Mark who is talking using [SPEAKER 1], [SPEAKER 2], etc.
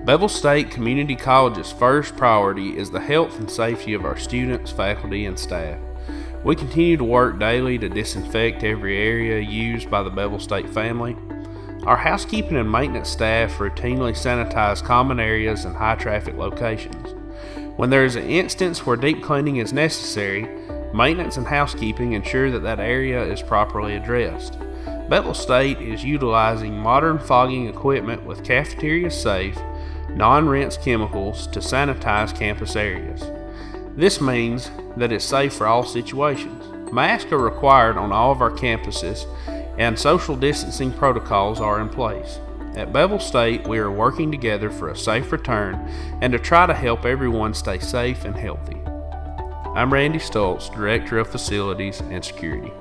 [SPEAKER 1] Bevill State Community College's first priority is the health and safety of our students, faculty, and staff. We continue to work daily to disinfect every area used by the Bevill State family. Our housekeeping and maintenance staff routinely sanitize common areas and high-traffic locations. When there is an instance where deep cleaning is necessary, maintenance and housekeeping ensure that area is properly addressed. Bevill State is utilizing modern fogging equipment with cafeteria-safe, non-rinse chemicals to sanitize campus areas. This means that it's safe for all situations. Masks are required on all of our campuses, and social distancing protocols are in place. At Bevill State, we are working together for a safe return and to try to help everyone stay safe and healthy. I'm Randy Stoltz, Director of Facilities and Security.